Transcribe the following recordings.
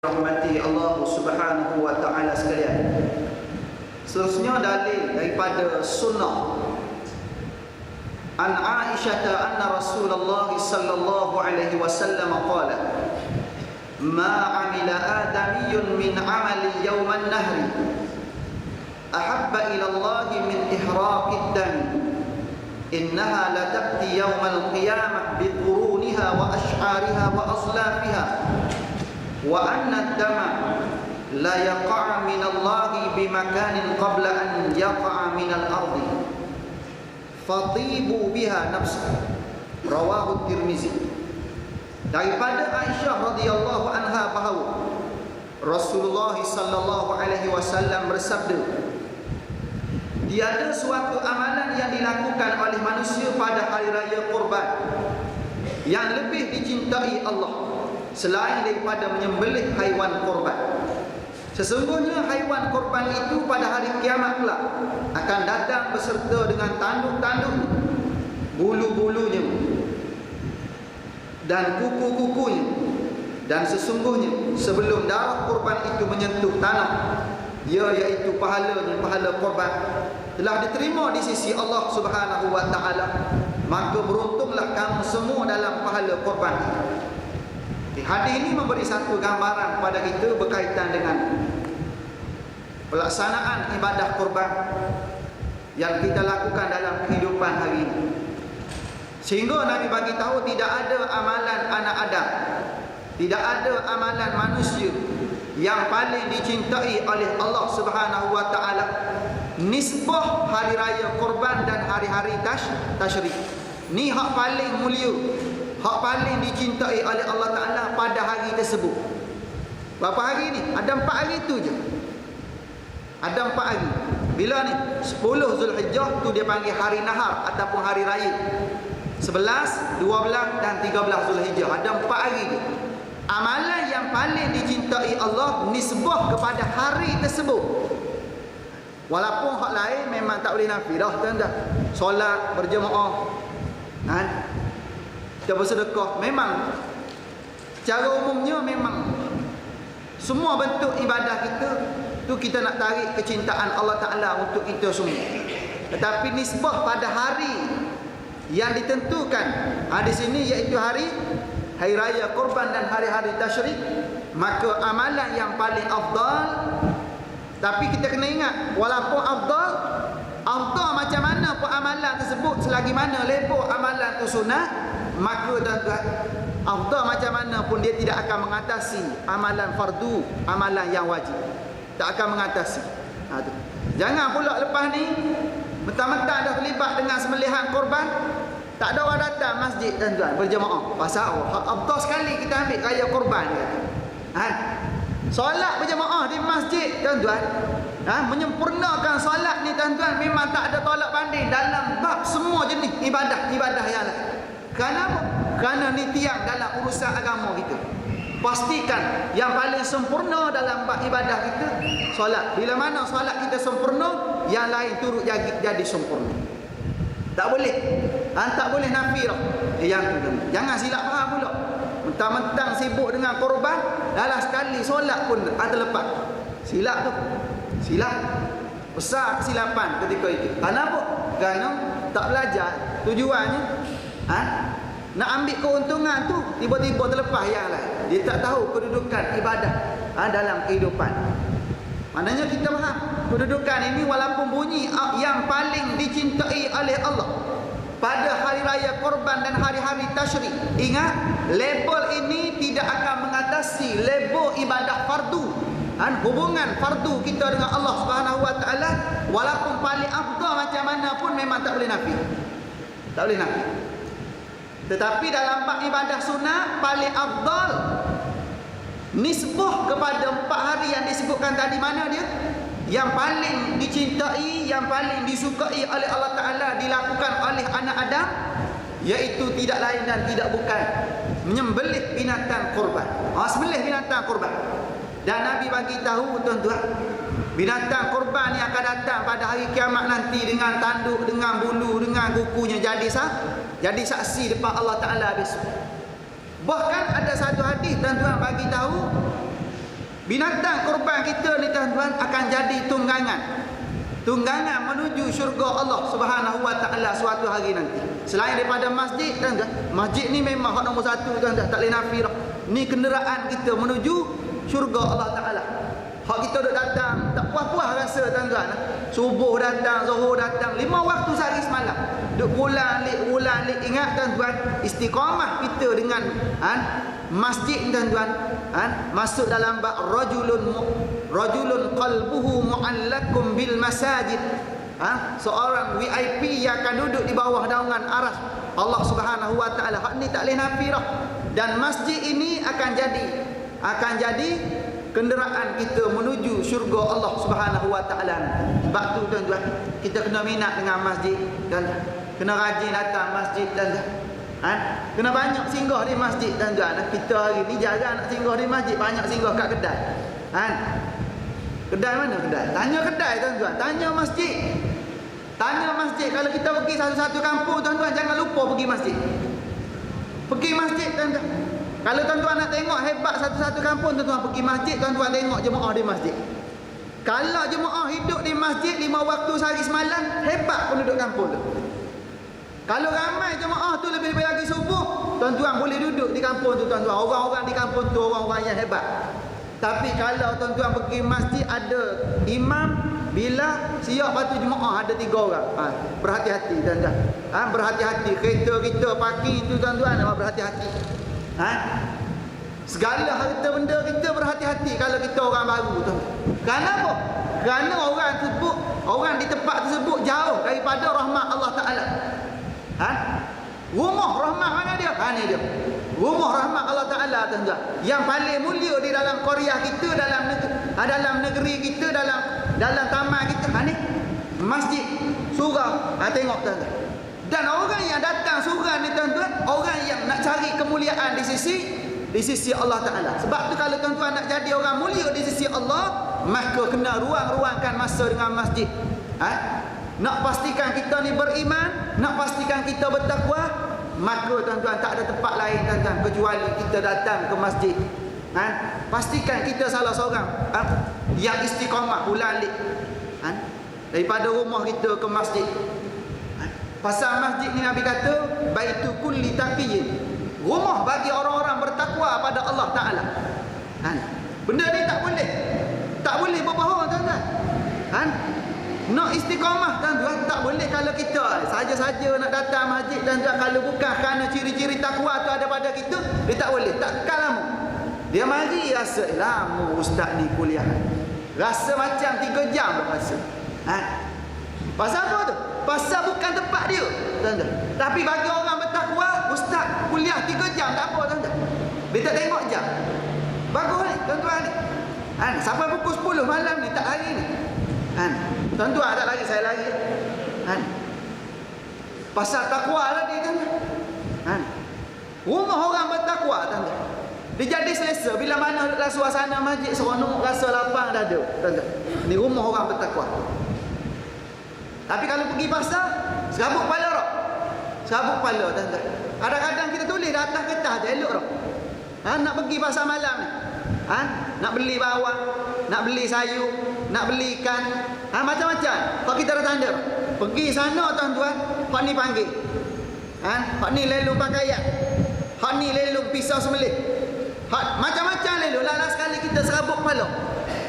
Rahmati Allah Subhanahu wa taala sekalian. Seterusnya dalil daripada sunnah. An Aisyah anna Rasulullah sallallahu alaihi wasallam qala: "Ma 'amila adamiyyun min 'amali yawm an-nahri ahabba ila Allah min ihraqid dam. Innaha la ta'ti yawm al-qiyamah bi quruniha wa ash'ariha wa aslafiha." Wa anna ad-dama la yaqa'a min Allah bi makanin qabla an yaqa'a min al-ardi fatibu biha nafsa. Rawahu Tirmizi. Daripada Aisyah radhiyallahu anha bahawa Rasulullah sallallahu alaihi wasallam bersabda, tiada suatu amalan yang dilakukan oleh manusia pada hari raya Kurban yang lebih dicintai Allah selain daripada menyembelih haiwan korban. Sesungguhnya haiwan korban itu pada hari kiamat pula akan datang beserta dengan tanduk-tanduk, bulu-bulunya dan kuku-kukunya. Dan sesungguhnya sebelum darah korban itu menyentuh tanah, iaitu pahala korban telah diterima di sisi Allah Subhanahu wa taala, maka beruntunglah kamu semua dalam pahala korban itu. Hadis ini memberi satu gambaran kepada kita berkaitan dengan pelaksanaan ibadah korban yang kita lakukan dalam kehidupan hari ini. Sehingga Nabi bagi tahu tidak ada amalan anak Adam, tidak ada amalan manusia yang paling dicintai oleh Allah Subhanahu wa taala nisbah hari raya korban dan hari-hari tasyrik. Ni hak paling mulia, hak paling dicintai oleh Allah Ta'ala pada hari tersebut. Berapa hari ni? Ada 4 hari tu je. Ada 4 hari. Bila ni? 10 Zulhijjah tu dia panggil hari nahar ataupun hari raya. 11, 12 dan 13 Zulhijjah. Ada 4 hari je. Amalan yang paling dicintai Allah nisbah kepada hari tersebut. Walaupun hak lain memang tak boleh nafi dah, tuan-tuan. Solat berjemaah, kita bersedekah, memang secara umumnya memang semua bentuk ibadah kita tu kita nak tarik kecintaan Allah Ta'ala untuk kita semua. Tetapi nisbah pada hari yang ditentukan di sini iaitu hari raya korban dan hari-hari tasyrik, maka amalan yang paling afdal. Tapi kita kena ingat, walaupun afdal macam mana pun amalan tersebut, selagi mana lebar amalan tu sunnah, maka tuan-tuan, afdal macam mana pun dia tidak akan mengatasi amalan fardu, amalan yang wajib. Tak akan mengatasi. Jangan pula lepas ni mentang-mentang dah terlibat dengan sembelihan korban, tak ada orang datang masjid, tuan-tuan, berjemaah. Pasal afdal sekali kita ambil raya korban dia. Solat berjemaah di masjid, tuan-tuan, menyempurnakan solat ni, tuan-tuan, memang tak ada tolak banding dalam bab semua jenis ibadah yang lain. Kenapa? Kerana ni tiang dalam urusan agama kita. Pastikan yang paling sempurna dalam bab ibadah kita solat. Bila mana solat kita sempurna, yang lain turut jadi sempurna. Tak boleh. Tak boleh nafi dah. Yang tu jangan silap faham pula. Mentang-mentang sibuk dengan korban, dalam sekali solat pun ada lepas. Silap tu. Silap. Besar kesilapan ketika itu. Kenapa? Kerana tak belajar. Tujuannya nak ambil keuntungan tu, tiba-tiba terlepas yang lain. Dia tak tahu kedudukan ibadah dalam kehidupan. Maknanya kita faham, kedudukan ini walaupun bunyi yang paling dicintai oleh Allah pada hari raya korban dan hari-hari tasyrik, ingat, label ini tidak akan mengatasi label ibadah fardu. Hubungan fardu kita dengan Allah Subhanahu wa taala, walaupun paling afdal macam mana pun memang tak boleh nafi. Tak boleh nafi. Tetapi dalam bab ibadah sunnah paling afdal nisbah kepada 4 hari yang disebutkan tadi, mana dia? Yang paling dicintai, yang paling disukai oleh Allah Ta'ala dilakukan oleh anak Adam, iaitu tidak lain dan tidak bukan menyembelih binatang korban. Sembelih binatang korban. Dan Nabi bagi tahu, tuan-tuan, binatang korban yang akan datang pada hari kiamat nanti dengan tanduk, dengan bulu, dengan kukunya jadi saksi depan Allah Ta'ala besok. Bahkan ada satu hadis, tuan-tuan, bagi tahu Binatang kurban kita ni tuan-tuan akan jadi tunggangan menuju syurga Allah Subhanahu wa taala suatu hari nanti. Selain daripada masjid, tuan-tuan, masjid ni memang hak nombor satu, tuan-tuan, tak boleh nafi dah. Ni kenderaan kita menuju syurga Allah taala. Hak kita duk datang tak puas-puas rasa, tuan-tuan. Subuh datang, zuhur datang, 5 waktu sehari semalam. Duk ulang lik ingat, tuan-tuan, istiqamah kita dengan masjid, tuan-tuan, masuk dalam bab rajulun qalbuhu mu'allakum bil masajid. Seorang VIP yang akan duduk di bawah naungan aras Allah Subhanahu wa taala. Hak ni tak boleh nafi dah. Dan masjid ini akan jadi kenderaan kita menuju syurga Allah Subhanahu wa taala. Sebab tu, tuan-tuan, kita kena minat dengan masjid, dan kena rajin datang masjid, dan kena banyak singgah di masjid, tuan-tuan. Kita hari ni jarang nak singgah di masjid, banyak singgah kat kedai. Kedai mana kedai? Tanya kedai, tuan-tuan. Tanya masjid. Tanya masjid. Kalau kita pergi satu-satu kampung, tuan-tuan, jangan lupa pergi masjid. Pergi masjid, tuan-tuan. Kalau tuan-tuan nak tengok hebat satu-satu kampung, tuan-tuan pergi masjid, tuan-tuan tengok jemaah di masjid. Kalau jemaah hidup di masjid 5 waktu sehari semalam, hebat penduduk kampung tu. Kalau ramai jemaah tu lebih-lebih lagi subuh, tuan-tuan boleh duduk di kampung tu, tuan-tuan. Orang-orang di kampung tu orang-orang yang hebat. Tapi kalau tuan-tuan pergi masjid ada imam, bila siap batu jemaah ada 3 orang. Berhati-hati, tuan-tuan. Berhati-hati. Kereta kita parking tu, tuan-tuan, berhati-hati. Segala harta benda kita berhati-hati kalau kita orang baru, tuan. Kenapa? Kerana orang di tempat tersebut jauh daripada rahmat Allah Taala. Rumah rahmat mana dia? Ni dia. Rumah rahmat Allah Taala, tuan-tuan. Yang paling mulia di dalam qaryah kita, dalam negeri kita, dalam taman kita, ni masjid, surau. Tengok, tuan-tuan. Dan orang yang datang surau ni, tuan-tuan, orang yang nak cari kemuliaan di sisi Allah Taala. Sebab tu kalau tuan-tuan nak jadi orang mulia di sisi Allah, maka kena ruang-ruangkan masa dengan masjid. Nak pastikan kita ni beriman, nak pastikan kita bertakwa, maka tuan-tuan tak ada tempat lain, tuan-tuan, kecuali kita datang ke masjid. Pastikan kita salah seorang yang istiqamah ulang alik daripada rumah kita ke masjid. Pasal masjid ni Nabi kata baitu kulli taqiyyin, rumah bagi orang-orang bertakwa pada Allah Taala. Benda ni tak boleh berbohong, tuan-tuan. Nak istiqamah, tuan-tuan, tak boleh kalau kita saja-saja nak datang masjid, tuan-tuan. Kalau bukan kerana ciri-ciri takwa tu ada pada kita, dia tak boleh. Takkan lama dia mari rasa lama ustaz ni kuliah, rasa macam 3 jam rasa. Pasal apa tu? Pasal bukan tempat dia, tuan-tuan. Tapi bagi orang bertakwa, ustaz kuliah 3 jam tak apa, tuan-tuan. Dia tak tengok jam. Bagus ni, tuan-tuan ni. Sampai pukul 10 malam ni, tak lari ni. Tuan-tuan tak lari, saya lari. Pasal takwa lah dia, tuan-tuan. Rumah orang bertakwa, tuan-tuan. Dia jadi selesa. Bila mana dalam suasana masjid, seronok, rasa lapang dah ada, tuan-tuan. Ni rumah orang bertakwa. Tapi kalau pergi pasar, serabut kepala roh. Serabut kepala, tuan-tuan. Kadang-kadang kita tulis dah atas kertas je, elok roh. Nak pergi pasar malam ni. Nak beli bawang, nak beli sayur, nak beli ikan, macam-macam. Kalau kita dah tanda, pergi sana, tuan-tuan, hak ni panggil. Hak ni lelung pakaian. Hak ni lelung pisau sembelih. Macam-macam lelung. Lala sekali kita serabut kepala.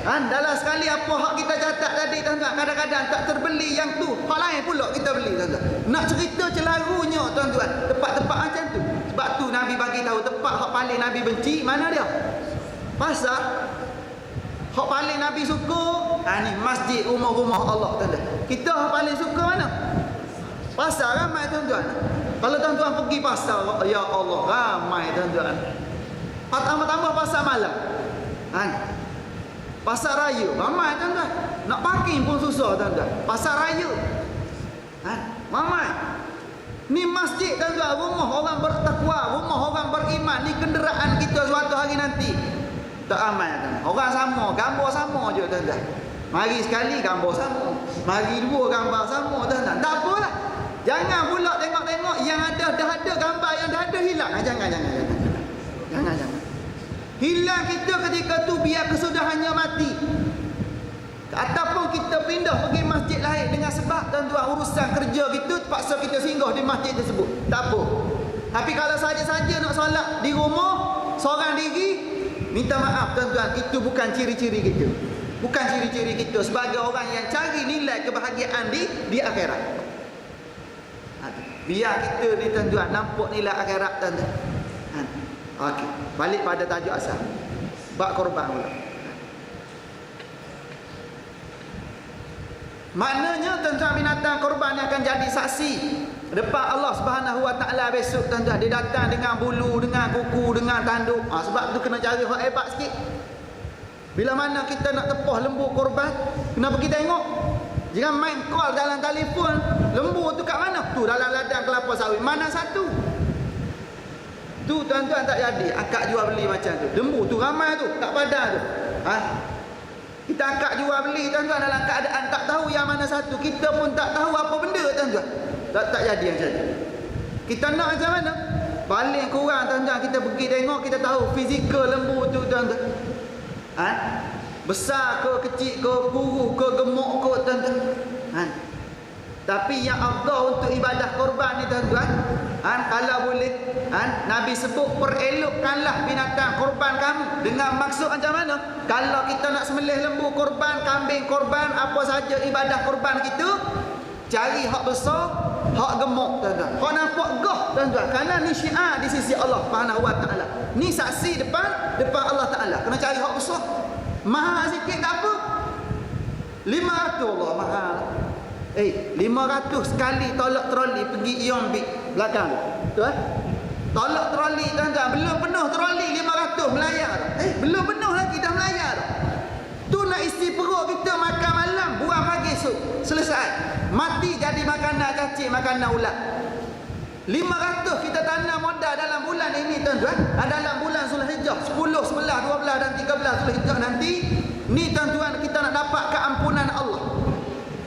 Dalam sekali apa hak kita catat tadi, tuan-tuan, kadang-kadang tak terbeli yang tu, hak lain pula kita beli, tuan-tuan. Nak cerita celarunya, tuan-tuan, tempat-tempat macam tu. Sebab tu Nabi bagi tahu tempat hak paling Nabi benci mana dia? Pasar. Hak paling Nabi suka ni masjid, rumah-rumah Allah, tuan-tuan. Kita hak paling suka mana? Pasar ramai, tuan-tuan. Kalau tuan-tuan pergi pasar, ya Allah, ramai, tuan-tuan. Tambah pasar malam. Pasar raya ramai, tuan-tuan. Nak parking pun susah, tuan-tuan. Pasar raya ramai. Ni masjid, tuan-tuan, rumah orang bertakwa, rumah orang beriman. Ni kenderaan kita suatu hari nanti. Tak ramai, tuan-tuan. Orang sama, gambar sama je, tuan-tuan. Mari sekali gambar sama, mari 2 gambar sama, tuan-tuan. Tak apalah. Jangan pula tengok-tengok yang dah ada gambar yang dah ada hilang. Jangan. Hilang kita ketika tu biar kesudahannya mati. Ataupun kita pindah pergi masjid lain dengan sebab tuan-tuan urusan kerja kita terpaksa kita singgah di masjid tersebut. Tak apa. Tapi kalau saja-saja nak solat di rumah seorang diri, minta maaf tuan-tuan, itu bukan ciri-ciri kita. Bukan ciri-ciri kita sebagai orang yang cari nilai kebahagiaan di akhirat. Biar kita ni tuan-tuan nampak nilai akhirat tuan-tuan. Okey, balik pada tajuk asal. Bab korban pula. Maknanya tuan-tuan binatang korban yang akan jadi saksi depan Allah Subhanahu Wa Taala besok tuan-tuan. Dia datang dengan bulu, dengan kuku, dengan tanduk. Sebab tu kena cari hak hebat sikit. Bila mana kita nak tepah lembu korban, kena pergi tengok. Jangan main call dalam telefon. Lembu tu kat mana? Tu dalam ladang kelapa sawit. Mana satu? Tu tuan-tuan tak jadi. Akak jual beli macam tu. Lembu tu ramai tu, tak padan tu. Kita akak jual beli tuan-tuan dalam keadaan tak tahu yang mana satu. Kita pun tak tahu apa benda tuan-tuan. Tak jadi yang jadi. Kita nak macam mana? Paling kurang tuan-tuan kita pergi tengok, kita tahu fizikal lembu tu tuan-tuan. Besar ke kecil ke, kurus ke, gemuk ke tuan-tuan. Tapi yang afdal untuk ibadah korban ni tuan-tuan, kalau boleh, Nabi sebut perelokkanlah binatang korban kamu. Dengan maksud macam mana? Kalau kita nak sembelih lembu korban, kambing korban, apa saja ibadah korban kita, cari hak besar, hak gemuk tuan-tuan. Hak nampak gah tuan-tuan. Kerana ni syiar di sisi Allah Subhanahu Wa Taala. Ni saksi depan Allah Taala. Kena cari hak besar. Mahal sikit tak apa. 500 Allah mahal. 500 sekali tolak troli pergi Ion Big belakang tu. Tolak troli tuan-tuan, belum penuh troli 500 melayar. Belum penuh lagi dah melayar. Tu nak isi perut kita makan malam, buang pagi esok. Selesai. Mati jadi makanan cacing, makanan ulat. 500 kita tanam modal dalam bulan ini tuan-tuan. Dalam bulan Zulhijjah 10, 11, 12 dan 13 Zulhijjah nanti. Ni tuan-tuan kita nak dapat keampunan Allah.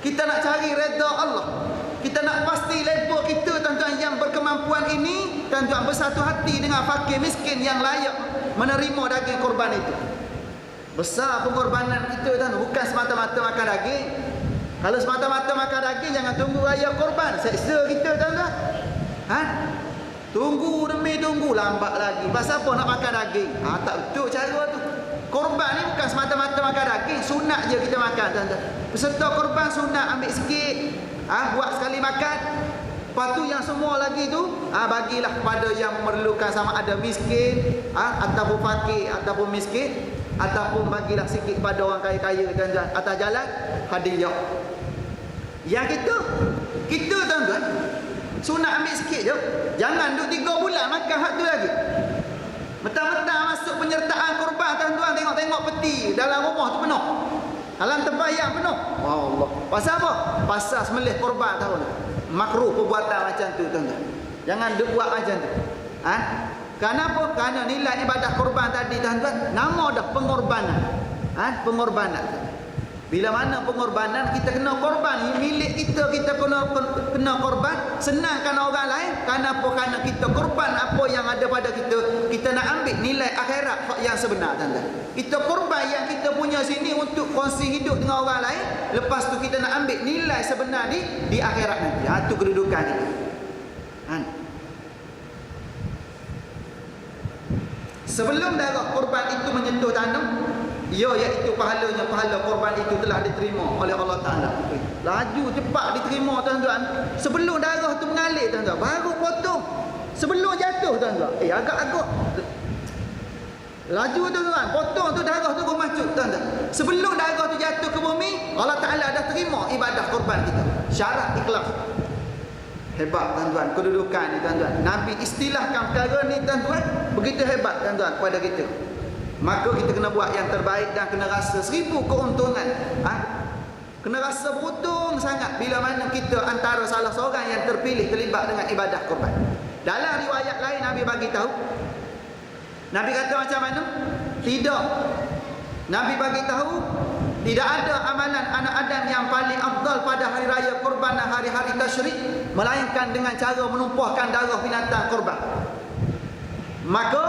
Kita nak cari redha Allah. Kita nak pasti level kita tuan-tuan yang berkemampuan ini tuan-tuan bersatu hati dengan fakir miskin yang layak menerima daging korban itu. Besar pengorbanan kita tuan, bukan semata-mata makan daging. Kalau semata-mata makan daging jangan tunggu raya korban, seksa kita tuan-tuan. Tunggu demi tunggu lambat lagi. Pasal apa nak makan daging? Tak betul cara tu. Korban ni bukan semata-mata makan daging, sunat je kita makan tuan-tuan. Peserta korban sunat ambil sikit, buat sekali makan. Lepas tu yang semua lagi tu bagilah kepada yang memerlukan, sama ada miskin, ataupun fakir ataupun miskin, ataupun bagilah sikit pada orang kaya-kaya tuan-tuan atas jalan hadiah. Yang kita tuan-tuan sunat ambil sikit je. Jangan duduk 3 bulan makan hak tu lagi. Mentang-mentang masuk penyertaan korban tuan-tuan, tengok-tengok peti dalam rumah tu penuh. Dalam tempat penuh. Allah. Pasal apa? Pasal sembelih korban tahu tak? Makruh perbuatan macam tu tuan-tuan. Jangan buat macam tu. Kenapa? Kerana nilai ibadah korban tadi tuan-tuan, nama dah pengorbanan. Pengorbanan. Bila mana pengorbanan kita kena korban, milik kita kena korban, senangkan orang lain. Kenapa? Kerana kita korban apa yang ada pada kita. Kita nak ambil nilai akhirat yang sebenar tuan-tuan. Kita korban yang kita punya sini untuk kongsi hidup dengan orang lain. Lepas tu kita nak ambil nilai sebenar di akhirat nanti. Itu kedudukan kita. Sebelum darah korban itu menyentuh tanah, iaitu pahala korban itu telah diterima oleh Allah Ta'ala. Laju cepat diterima tuan-tuan. Sebelum darah tu mengalir tuan-tuan, baru potong. Sebelum jatuh tuan-tuan, agak-agak laju tuan-tuan, potong tu darah tu masuk tuan-tuan. Sebelum darah tu jatuh ke bumi, Allah Ta'ala dah terima ibadah korban kita. Syarat ikhlas. Hebat tuan-tuan kedudukan ni tuan-tuan. Nabi istilahkan perkara ni tuan-tuan, begitu hebat tuan-tuan kepada kita. Maka kita kena buat yang terbaik dan kena rasa 1000 keuntungan. Kena rasa beruntung sangat bila mana kita antara salah seorang yang terpilih terlibat dengan ibadah korban. Dalam riwayat lain Nabi bagi tahu, Nabi kata macam mana? Tidak. Nabi bagi tahu tidak ada amalan anak Adam yang paling afdal pada hari raya korban dan hari-hari tasyrik melainkan dengan cara menumpahkan darah binatang korban. Maka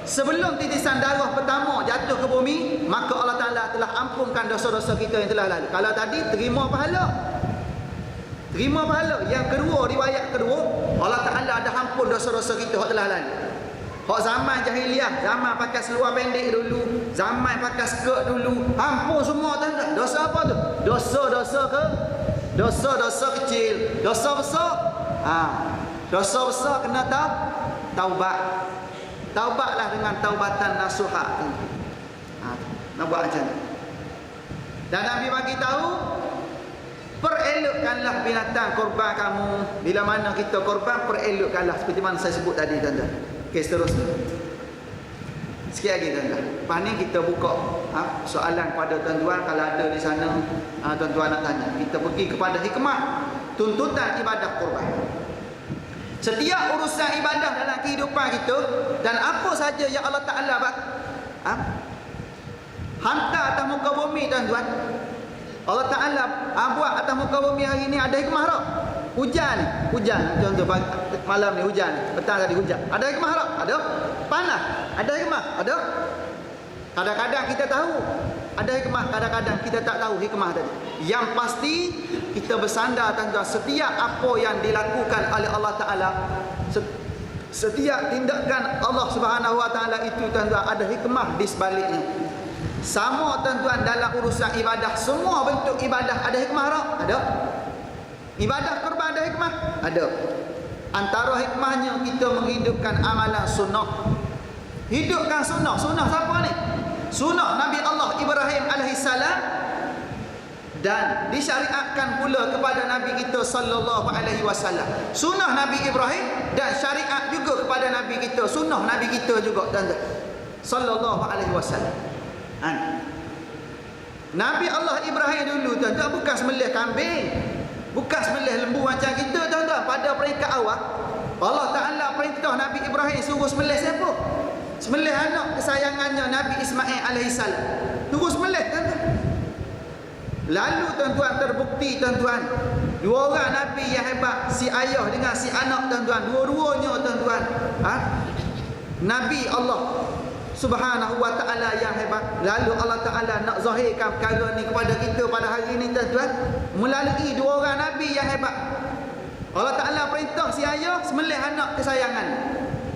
sebelum titisan darah pertama jatuh ke bumi, maka Allah Ta'ala telah ampunkan dosa-dosa kita yang telah lalu. Kalau tadi terima pahala, terima pahala. Yang kedua, riwayat kedua, Allah Ta'ala dah ampun dosa-dosa kita yang telah lalu. Hak zaman jahiliah, zaman pakai seluar pendek dulu, zaman pakai skirt dulu, ampun semua tuan-tuan. Dosa apa tu? Dosa-dosa ke? Dosa-dosa kecil. Dosa besar? Dosa besar kena taubat. Taubatlah dengan taubatan nasuha. Nak buat macam ni. Dan Nabi bagi tahu, perelokkanlah binatang korban kamu. Bila mana kita korban, perelokkanlah seperti mana saya sebut tadi, tuan-tuan. Okey, seterusnya. Sikit lagi, tuan-tuan. Lepas ni kita buka soalan pada tuan-tuan. Kalau ada di sana, tuan-tuan nak tanya. Kita pergi kepada hikmah tuntutan ibadah korban. Setiap urusan ibadah dalam kehidupan kita, dan apa saja yang Allah Ta'ala hantar atas muka bumi, tuan-tuan, Allah Ta'ala buat atas muka bumi hari ni ada hikmah tak? Hujan, contoh malam ni hujan, petang tadi hujan, ada hikmah tak? Ada. Panas, ada hikmah? Ada. Kadang-kadang kita tahu ada hikmah, kadang-kadang kita tak tahu hikmah tadi. Yang pasti kita bersandar, tuan-tuan, setiap apa yang dilakukan oleh Allah Ta'ala, setiap tindakan Allah Subhanahu Wa Ta'ala itu, tuan-tuan, ada hikmah di sebaliknya. Sama, tuan-tuan, dalam urusan ibadah, semua bentuk ibadah ada hikmah tak? Ada. Ibadah korban ada hikmah? Ada. Antara hikmahnya kita menghidupkan amalan sunnah. Hidupkan sunnah. Sunnah siapa ni? Sunnah Nabi Allah Ibrahim alaihissalam, dan disyariatkan pula kepada Nabi kita sallallahu alaihi wasallam. Sunnah Nabi Ibrahim dan syariat juga kepada Nabi kita, sunnah Nabi kita juga, tuan-tuan, sallallahu alaihi wasallam. Nabi Allah Ibrahim dulu, tuan-tuan, bukan sembelih kambing, bukan sembelih lembu macam kita, tuan-tuan. Pada peringkat awal Allah Ta'ala perintah Nabi Ibrahim suruh sembelih siapa? Sembelih anak kesayangannya Nabi Ismail alaihissalam. Suruh sembelih, tuan-tuan. Lalu, tuan-tuan, terbukti, tuan-tuan, dua orang Nabi yang hebat, si ayah dengan si anak, tuan-tuan, dua-duanya, tuan-tuan, Nabi Allah Subhanahu Wa Ta'ala yang hebat. Lalu Allah Ta'ala nak zahirkan perkara ni kepada kita pada hari ini, tuan-tuan, melalui dua orang Nabi yang hebat. Allah Ta'ala perintah si ayah sembelih anak kesayangan.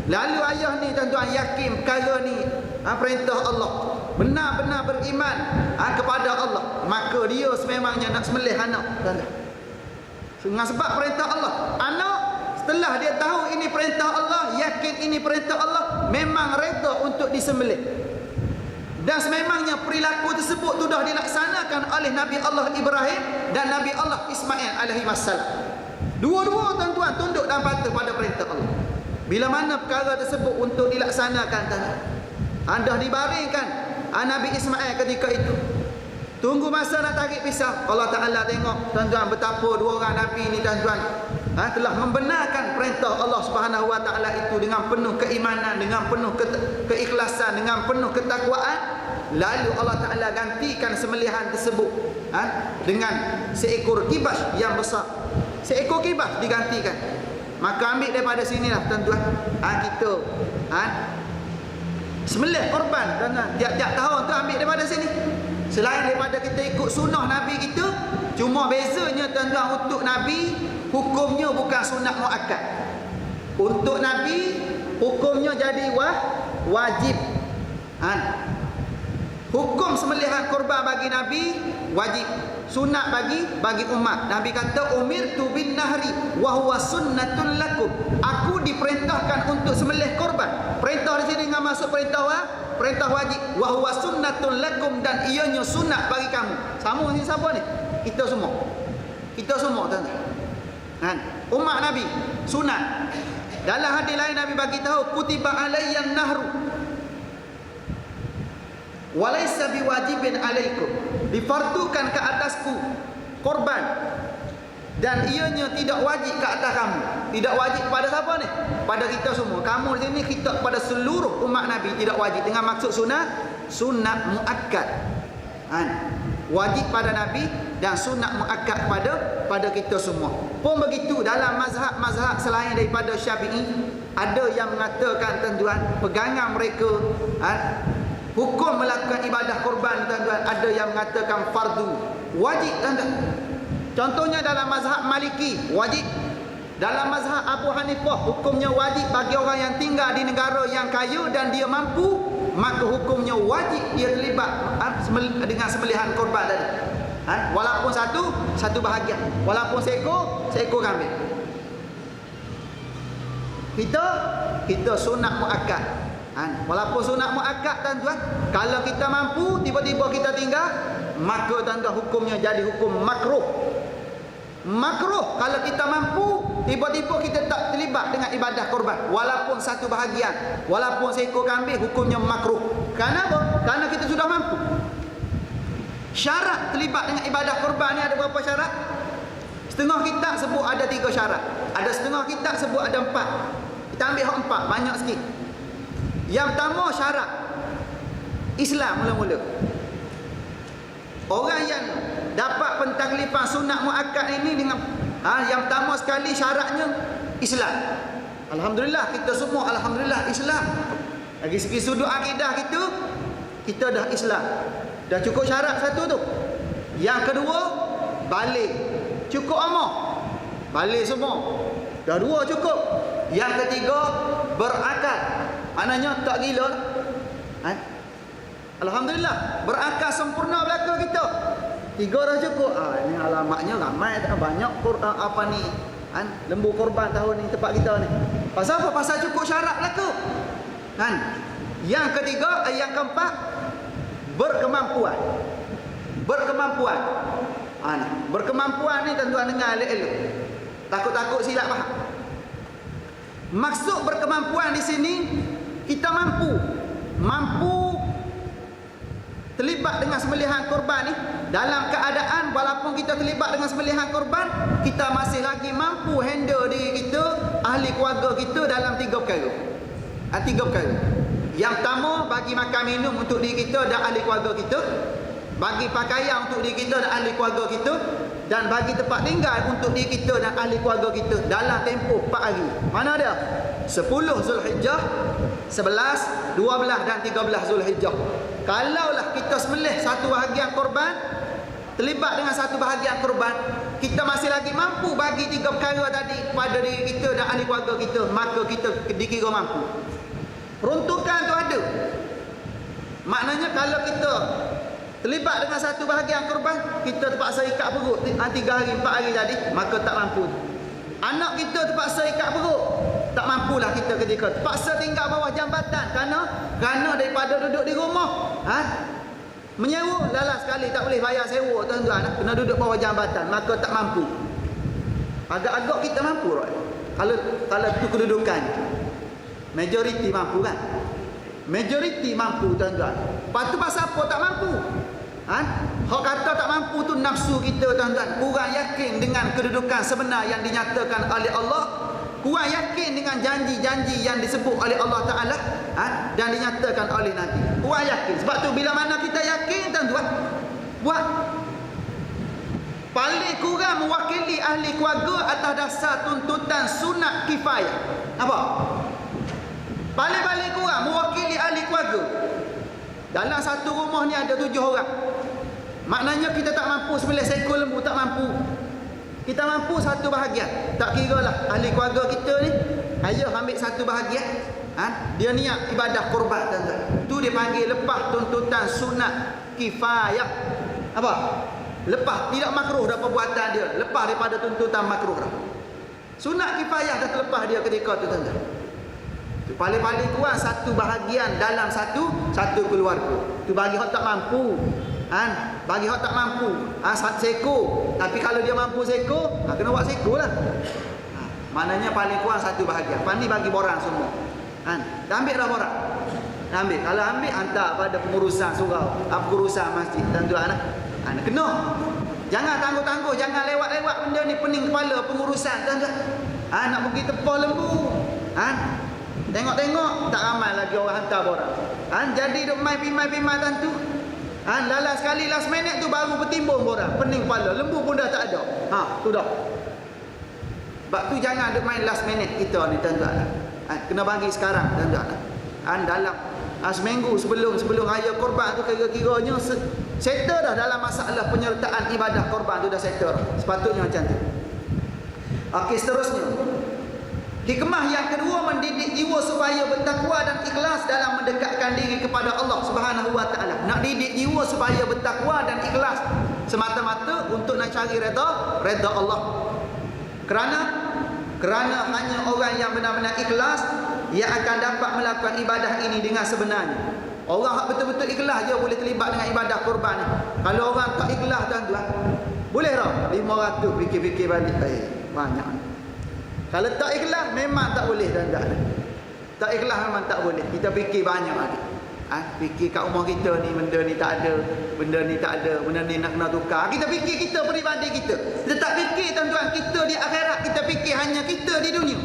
Lalu ayah ni, tuan-tuan, yakin perkara ni perintah Allah, benar-benar beriman kepada Allah, maka dia sememangnya nak sembelih anak, tuan-tuan. Dengan sebab perintah Allah, anak setelah dia tahu ini perintah Allah, yakin ini perintah Allah, memang reda untuk disembelih. Dan sememangnya perilaku tersebut sudah dilaksanakan oleh Nabi Allah Ibrahim dan Nabi Allah Ismail alaihi wassalam. Dua-dua, tuan-tuan, tunduk dan patuh pada perintah Allah. Bila mana perkara tersebut untuk dilaksanakan, tuan-tuan, anda dibaringkan Nabi Ismail ketika itu. Tunggu masa nak tarik pisau. Allah Ta'ala tengok, tuan-tuan, betapa dua orang Nabi ni, tuan-tuan, telah membenarkan perintah Allah Subhanahu Wa Ta'ala itu dengan penuh keimanan, dengan penuh keikhlasan, dengan penuh ketakwaan. Lalu Allah Ta'ala gantikan sembelihan tersebut dengan seekor kibas yang besar. Seekor kibas digantikan. Maka ambil daripada sinilah, tuan-tuan, kita sembelih korban, tuan-tuan, tiap-tiap tahun tu ambil daripada sini. Selain daripada kita ikut sunnah Nabi kita, cuma bezanya, tuan-tuan, untuk Nabi hukumnya bukan sunat muakkad. Untuk Nabi hukumnya jadi wajib. Hukum sembelihan korban bagi Nabi wajib, sunat bagi umat. Nabi kata, umirtu bin nahri wa huwa sunnatun lakum. Aku diperintahkan untuk sembelih korban. Perintah di sini dengan masuk perintah wajib. Wa huwa sunnatun lakum, dan ianya sunat bagi kamu. Sama ni siapa ni? Kita semua. Kita semua, tuan-tuan. Umat Nabi sunat. Dalam hadis lain Nabi bagi tahu, kutiba alayyan nahru walaysa biwajibin alaikum. Difardukan ke atasku korban, dan ianya tidak wajib ke atas kamu. Tidak wajib pada siapa ni? Pada kita semua. Kamu di sini, kita pada seluruh umat Nabi tidak wajib. Dengan maksud sunat muakkad. Wajib pada Nabi dan sunat muakkad pada kita semua. Pun begitu dalam mazhab-mazhab selain daripada Syafi'i, ada yang mengatakan tuan-tuan pegangan mereka hukum melakukan ibadah korban tuan-tuan, ada yang mengatakan fardu, wajib tuan-tuan. Contohnya dalam mazhab Maliki wajib, dalam mazhab Abu Hanifah hukumnya wajib bagi orang yang tinggal di negara yang kaya dan dia mampu, maka hukumnya wajib dia terlibat dengan sembelihan korban tadi. Walaupun satu bahagian, walaupun seekor kambing. Kita sunat muakkad. Walaupun sunat muakkad tuan-tuan, kalau kita mampu tiba-tiba kita tinggal, maka tuan-tuan hukumnya jadi hukum makruh. Makruh kalau kita mampu tiba-tiba kita tak terlibat dengan ibadah korban, walaupun satu bahagian, walaupun seekor kambing, hukumnya makruh. Kenapa? Karena kita sudah mampu. Syarat terlibat dengan ibadah korban ni ada berapa syarat? Setengah kitab sebut ada 3 syarat, ada setengah kitab sebut ada 4. Kita ambil hak 4, banyak sikit. Yang pertama syarat Islam mula-mula. Orang yang dapat pentaklifan sunat muakkad ini dengan yang pertama sekali syaratnya Islam. Alhamdulillah kita semua alhamdulillah Islam. Dari segi sudut akidah kita dah Islam. Dah cukup syarat satu tu. Yang kedua balik. Cukup amal. Balik semua. Dah 2 cukup. Yang ketiga berakal. Maknanya tak gila. Alhamdulillah berakal sempurna belaka kita. 3 dah cukup. Ini alamatnya ramai banyak apa ni lembu korban tahun ni tempat kita ni. Pasal apa? Pasal cukup syarat belaka. Yang ketiga, yang keempat berkemampuan. Berkemampuan ni tuan-tuan dengar elok-elok. Takut-takut silap faham. Maksud berkemampuan di sini kita mampu terlibat dengan sembelihan korban ni, dalam keadaan walaupun kita terlibat dengan sembelihan korban, kita masih lagi mampu handle diri kita, ahli keluarga kita dalam 3 perkara. 3 perkara. Yang pertama, bagi makan minum untuk diri kita dan ahli keluarga kita, bagi pakaian untuk diri kita dan ahli keluarga kita, dan bagi tempat tinggal untuk diri kita dan ahli keluarga kita dalam tempoh 4 hari. Mana dia? 10 Zulhijjah, 11, 12 dan 13 Zulhijjah. Kalaulah kita sembelih satu bahagian korban, terlibat dengan satu bahagian korban, kita masih lagi mampu bagi 3 perkara tadi pada diri kita dan ahli keluarga kita, maka kita dikira mampu. Peruntukan tu ada. Maknanya kalau kita terlibat dengan satu bahagian korban, kita terpaksa ikat perut 3 hari 4 hari tadi, maka tak mampu. Anak kita terpaksa ikat perut, tak mampulah kita ketika terpaksa tinggal bawah jambatan kerana daripada duduk di rumah menyewa, lalas sekali tak boleh bayar sewa tuan-tuan, kena duduk bawah jambatan, maka tak mampu. Agak-agak kita mampu kalau itu kedudukan. Majoriti mampu kan? Majoriti mampu tuan-tuan. Lepas tu pasal apa tak mampu? Hak kata tak mampu tu nafsu kita tuan-tuan. Kurang yakin dengan kedudukan sebenar yang dinyatakan oleh Allah. Kurang yakin dengan janji-janji yang disebut oleh Allah Ta'ala dan dinyatakan oleh Nabi. Kurang yakin. Sebab tu bila mana kita yakin tuan-tuan, buat. Paling kurang mewakili ahli keluarga atas dasar tuntutan sunat kifayah. Apa? Paling kurang mewakili ahli keluarga. Dalam satu rumah ni ada 7 orang. Maknanya kita tak mampu sembelih seekor lembu, tak mampu. Kita mampu satu bahagian. Tak kira lah ahli keluarga kita ni, ayo ambil satu bahagian. Dia niat ibadah korban tuan-tuan. Tu dia panggil lepas tuntutan sunat kifayah. Apa? Lepas, tidak makruh dah perbuatan dia. Lepas daripada tuntutan makruh dah. Sunat kifayah dah terlepas dia ketika tu tuan-tuan. Paling-paling kurang satu bahagian dalam satu keluarga. Tu bagi hak tak mampu. Bagi hak tak mampu. Seekor. Tapi kalau dia mampu seekor, kena buat seekor lah. Maknanya paling kurang satu bahagian. Lepas ni bagi borang semua. Ambil dah borang. Ambil. Kalau ambil, hantar pada pengurusan surau, pengurusan masjid. Tuan-tuan kena. Jangan tangguh-tangguh. Jangan lewat-lewat benda ni, pening kepala pengurusan. Tuan-tuan nak pergi tepah lembu. Tengok-tengok tak ramai lagi orang hantar borang. Jadi duk mai pimai tentu. Lala sekali last minute tu baru bertimbung borang. Pening kepala. Lembu pun dah tak ada. Tu dah. Sebab tu jangan duk main last minute kita ni tuan-tuan. Kena bagi sekarang tuan-tuan. Dalam seminggu sebelum raya korban tu kira-kiranya settle dah dalam masalah penyertaan ibadah korban tu dah settle. Sepatutnya macam tu. Okey, seterusnya. Hikmah yang kedua, mendidik jiwa supaya bertakwa dan ikhlas dalam mendekatkan diri kepada Allah Subhanahu wa taala. Nak didik jiwa supaya bertakwa dan ikhlas semata-mata untuk nak cari redha Allah. Kerana hanya orang yang benar-benar ikhlas yang akan dapat melakukan ibadah ini dengan sebenarnya. Orang yang betul-betul ikhlas je boleh terlibat dengan ibadah korban ni. Kalau orang tak ikhlas tuan-tuan, boleh tak 500 fikir-fikir balik banyak. Kalau tak ikhlas memang tak boleh tuan-tuan. Tak ikhlas memang tak boleh. Kita fikir banyak lagi. Fikir kat rumah kita ni benda ni tak ada, benda ni tak ada, benda ni nak kena tukar. Kita fikir kita peribadi kita. Kita tak fikir tuan-tuan kita di akhirat, kita fikir hanya kita di dunia.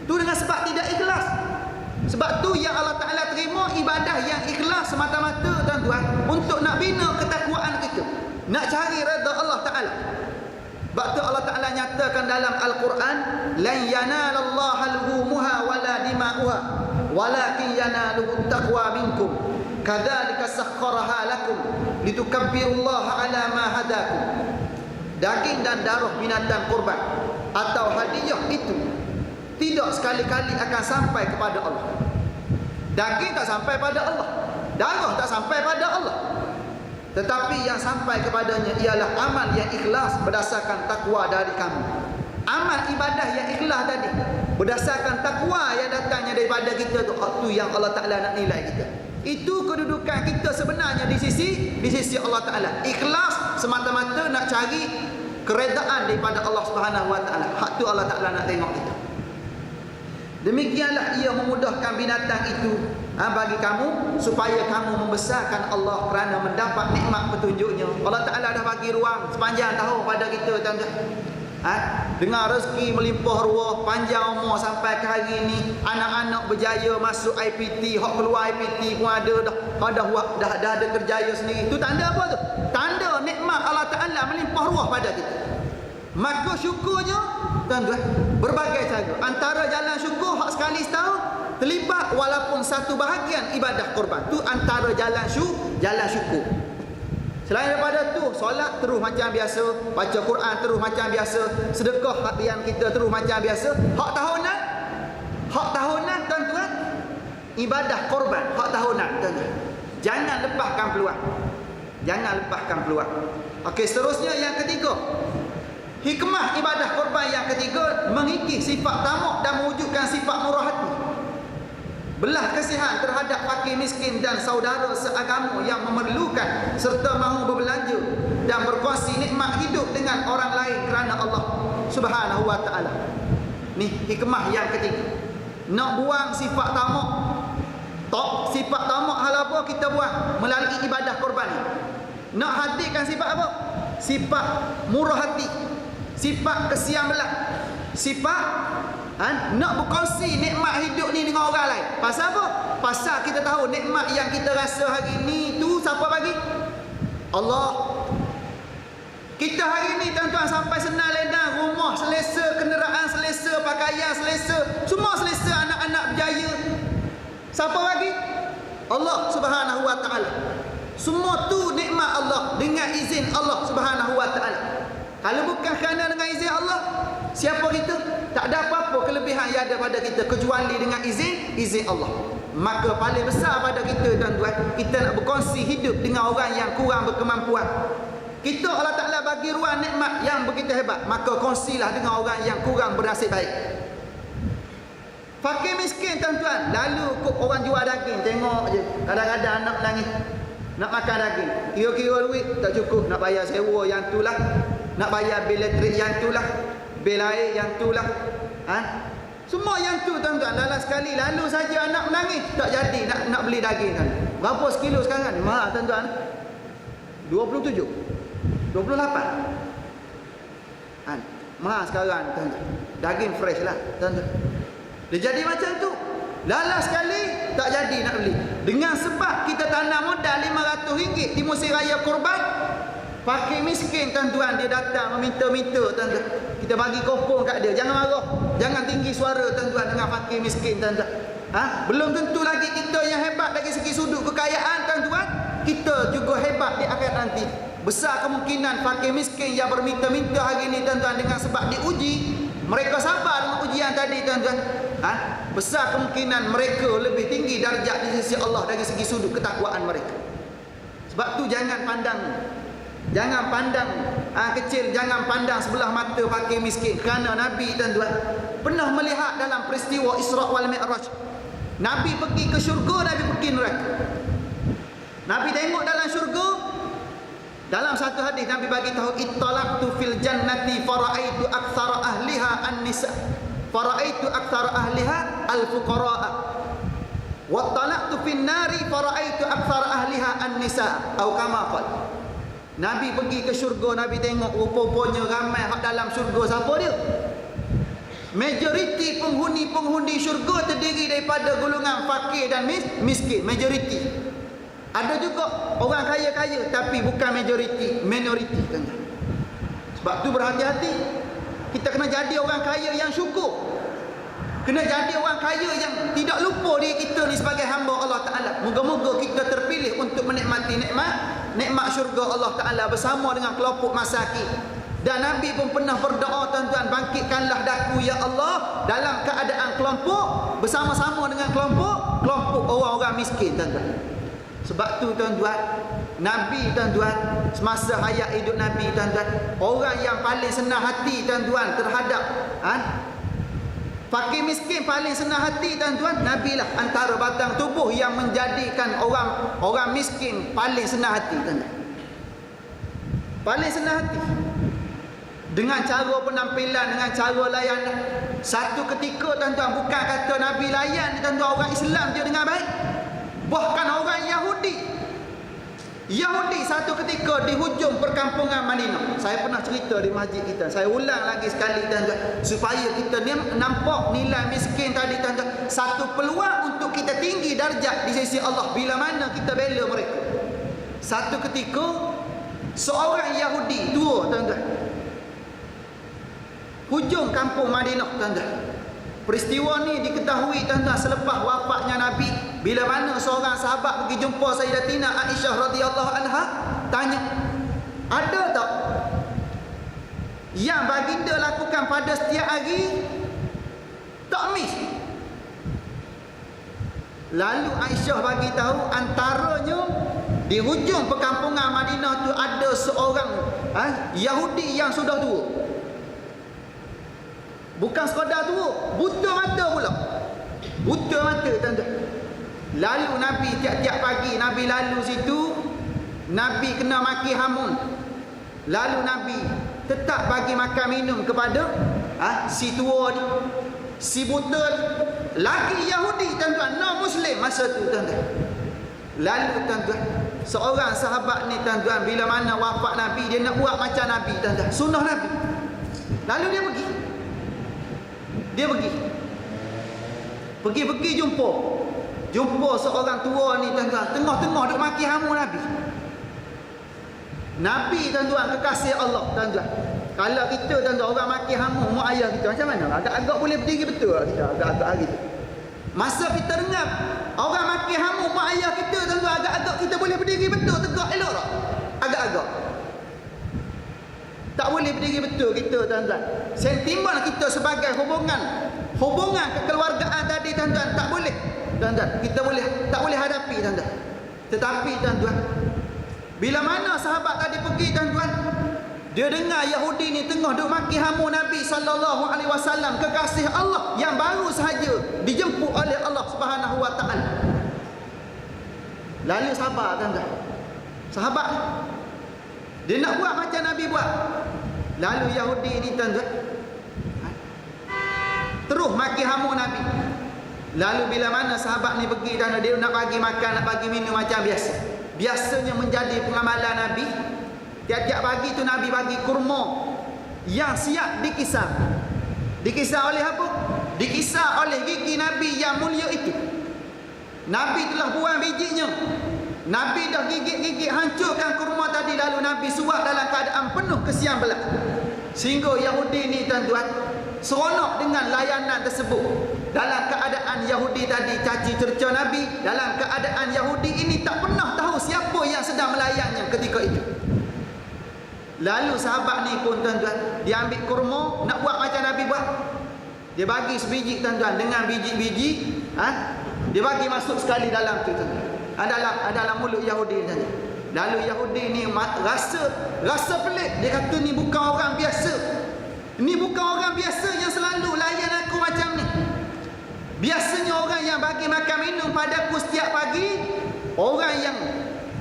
Tu dengan sebab tidak ikhlas. Sebab tu yang Allah Ta'ala terima ibadah yang ikhlas semata-mata tuan-tuan untuk nak bina ketakwaan kita, nak cari redha Allah Ta'ala. Sebab tu Allah Ta'ala nyatakan dalam Al-Quran, lan yanalallaha luhumuha wala dima'uha walakin yanaluhu taqwa minkum kadzalika sakhkharaha lakum litukabbirullaha ala ma hadakum. Daging dan darah binatang kurban atau hadiah itu tidak sekali-kali akan sampai kepada Allah. Daging tak sampai pada Allah, darah tak sampai pada Allah. Tetapi yang sampai kepadanya ialah amal yang ikhlas berdasarkan takwa dari kamu. Amal ibadah yang ikhlas tadi berdasarkan takwa yang datangnya daripada kita tu, yang Allah Ta'ala nak nilai kita. Itu kedudukan kita sebenarnya di sisi Allah Ta'ala. Ikhlas semata-mata nak cari keredaan daripada Allah Subhanahu Wa Ta'ala. Hak tu Allah Ta'ala nak tengok kita. Demikianlah ia memudahkan binatang itu bagi kamu supaya kamu membesarkan Allah kerana mendapat nikmat petunjuknya. Allah Ta'ala dah bagi ruang sepanjang tahun pada kita tuan-tuan. Dengan rezeki melimpah ruah, panjang umur sampai ke hari ini, anak-anak berjaya masuk IPT, hak keluar IPT pun ada dah ada kerjaya sendiri. Itu tanda apa tu? Tanda nikmat Allah Ta'ala melimpah ruah pada kita. Maka syukurnya tuan-tuan berbagai cara. Antara jalan syukur hak sekali setahun terlibat walaupun satu bahagian ibadah korban. Tu antara jalan syukur. Selain daripada tu, solat terus macam biasa, baca Quran terus macam biasa, sedekah harian kita terus macam biasa. Hak tahunan tuan-tuan, ibadah korban hak tahunan tuan-tuan. Jangan lepaskan peluang. Okey, seterusnya yang ketiga. Hikmah ibadah korban yang ketiga, mengikis sifat tamak dan mewujudkan sifat murah hati. Belah kasihan terhadap fakir miskin dan saudara seagama yang memerlukan serta mahu berbelanja dan berkongsi nikmat hidup dengan orang lain kerana Allah Subhanahu Wa Ta'ala. Ni hikmah yang ketiga. Nak buang sifat tamak. Sifat tamak hal apa kita buang melalui ibadah korban ni. Nak hadirkan sifat apa? Sifat murah hati, sifat kesian belah, sifat nak berkongsi nikmat hidup ni dengan orang lain. Pasal apa? Pasal kita tahu nikmat yang kita rasa hari ni tu siapa bagi? Allah. Kita hari ni tuan-tuan sampai senang ledang, rumah selesa, kenderaan selesa, pakaian selesa, semua selesa, anak-anak berjaya. Siapa bagi? Allah Subhanahu Wa Ta'ala. Semua tu nikmat Allah dengan izin Allah Subhanahu Wa Ta'ala. Kalau bukan kerana dengan izin Allah, siapa kita? Tak ada apa-apa kelebihan yang ada pada kita kecuali dengan izin Allah. Maka paling besar pada kita tuan-tuan, kita nak berkongsi hidup dengan orang yang kurang berkemampuan. Kita Allah Ta'ala bagi ruang nikmat yang begitu hebat, maka kongsilah dengan orang yang kurang bernasib baik. Fakir miskin tuan-tuan, lalu orang jual daging, tengok je kadang-kadang anak nangis nak makan daging, kira-kira duit tak cukup, nak bayar sewa yang tu lah, nak bayar bil elektrik yang tu lah, bil air yang tu lah, semua yang tu tuan-tuan. Dalam sekali lalu saja anak menangis, tak jadi nak beli daging kan. Berapa sekilo sekarang ni? Mahal tuan-tuan, 27, 28 mahal sekarang tuan-tuan. Daging fresh lah tuan-tuan. Dia jadi macam tu. Lalas sekali tak jadi nak beli. Dengan sebab kita tanam modal RM500 di musim raya korban, Fakir miskin tuan-tuan, dia datang meminta-minta tuan-tuan. Kita bagi kopong kat dia. Jangan marah. Jangan tinggi suara tuan-tuan dengan fakir miskin tuan-tuan. Belum tentu lagi kita yang hebat dari segi sudut kekayaan tuan-tuan. Kita juga hebat di akhirat nanti. Besar kemungkinan fakir miskin yang berminta-minta hari ini tuan-tuan dengan sebab diuji, mereka sabar dengan ujian tadi tuan-tuan. Besar kemungkinan mereka lebih tinggi darjat di sisi Allah dari segi sudut ketakwaan mereka. Sebab tu jangan pandang kecil, jangan pandang sebelah mata fakir miskin. Kerana Nabi tuan-tuan pernah melihat dalam peristiwa Isra wal Mi'raj. Nabi pergi ke syurga, Nabi pergi neraka. Nabi tengok dalam syurga. Dalam satu hadis Nabi bagi tahu, ittalaqtu fil jannati faraitu aktsara ahliha an-nisa, faraitu aktsara ahliha al-fuqara. Wa talaqtu fin nari faraitu aktsara ahliha an-nisa, atau kama qala. Nabi pergi ke syurga, Nabi tengok rupa-rupanya ramai hak dalam syurga. Siapa dia? Majoriti penghuni syurga terdiri daripada golongan fakir dan miskin. Majoriti. Ada juga orang kaya-kaya, tapi bukan majoriti, minoriti. Sebab tu berhati-hati. Kita kena jadi orang kaya yang syukur. Kena jadi orang kaya yang tidak lupa diri kita ni sebagai hamba Allah Ta'ala. Moga-moga kita terpilih untuk menikmati nikmat syurga Allah Ta'ala bersama dengan kelompok masakin. Dan Nabi pun pernah berdoa tuan-tuan, bangkitkanlah daku ya Allah dalam keadaan kelompok bersama-sama dengan kelompok orang-orang miskin tuan-tuan. Sebab tu tuan-tuan, Nabi tuan-tuan semasa hayat hidup Nabi tuan-tuan, orang yang paling senang hati tuan-tuan terhadap fakir miskin paling senang hati tuan-tuan, Nabi lah antara batang tubuh yang menjadikan orang miskin paling senang hati tuan-tuan. Paling senang hati. Dengan cara penampilan, dengan cara layanan. Satu ketika tuan-tuan, bukan kata Nabi layan tuan-tuan orang Islam je dengan baik. Bahkan orang Yahudi satu ketika di hujung perkampungan Madinah. Saya pernah cerita di masjid kita. Saya ulang lagi sekali tuan-tuan, supaya kita nampak nilai miskin tadi tuan-tuan. Satu peluang untuk kita tinggi darjat di sisi Allah bila mana kita bela mereka. Satu ketika seorang Yahudi tua tuan-tuan, hujung kampung Madinah tuan-tuan. Peristiwa ni diketahui tuan-tuan selepas wafatnya Nabi, bila mana seorang sahabat pergi jumpa Sayyidatina Aisyah radhiyallahu anha, tanya, ada tak yang baginda lakukan pada setiap hari tak miss? Lalu Aisyah bagi tahu, antaranya di hujung perkampungan Madinah tu ada seorang Yahudi yang sudah tua. Bukan sekadar tua, buta mata pula. Buta mata tuan-tuan. Lalu Nabi tiap-tiap pagi Nabi lalu situ, Nabi kena maki hamun. Lalu Nabi tetap bagi makan minum kepada si tua ni, si buta ni. Lagi Yahudi tuan-tuan, non muslim masa tu tuan-tuan. Lalu tuan-tuan, seorang sahabat ni tuan-tuan, bila mana wafat Nabi, dia nak buat macam Nabi tuan-tuan, sunnah Nabi. Lalu dia pergi jumpa seorang tua ni tuan-tuan, tengah-tengah duk maki hamu Nabi. Nabi tuan-tuan kekasih Allah tuan-tuan. Kalau kita tuan-tuan orang maki hamu mak ayah kita, macam mana? Agak-agak boleh berdiri betul kita, agak-agak gitu. Masa kita dengar orang maki hamu mak ayah kita tuan-tuan, agak-agak kita boleh berdiri betul, tegak elok tak? Agak-agak tak boleh berdiri betul kita tuan-tuan. Sentimen kita sebagai hubungan kekeluargaan tadi tuan-tuan tak boleh tuan-tuan. Kita tak boleh hadapi tuan-tuan. Tetapi tuan-tuan, bila mana sahabat tadi pergi tuan-tuan, dia dengar Yahudi ni tengah duk maki hamu Nabi sallallahu alaihi wasallam, kekasih Allah yang baru sahaja dijemput oleh Allah Subhanahu wa taala. Lalu sabar tuan-tuan. Sahabat ni dia nak buat macam Nabi buat. Lalu Yahudi ni tuan-tuan terus maki hamu Nabi. Lalu bila mana sahabat ni pergi dan dia nak bagi makan, nak bagi minum macam biasa. Biasanya menjadi pengamalan Nabi, tiap-tiap pagi tu Nabi bagi kurma yang siap dikisar. Dikisar oleh apa? Dikisar oleh gigi Nabi yang mulia itu. Nabi telah buang bijinya. Nabi dah gigit-gigit hancurkan kurma tadi, lalu Nabi suap dalam kesian belah. Sehingga Yahudi ni tuan-tuan seronok dengan layanan tersebut. Dalam keadaan Yahudi tadi caci cerca Nabi, dalam keadaan Yahudi ini tak pernah tahu siapa yang sedang melayannya ketika itu. Lalu sahabat ni pun tuan-tuan, dia ambil kurma, nak buat macam Nabi buat. Dia bagi sebiji tuan-tuan dengan biji-biji, dia bagi masuk sekali dalam tu tuan-tuan. Dalam mulut Yahudi tuan-tuan. Lalu Yahudi ni rasa pelik. Dia kata ni bukan orang biasa. Ni bukan orang biasa yang selalu layan aku macam ni. Biasanya orang yang bagi makan minum padaku setiap pagi, orang yang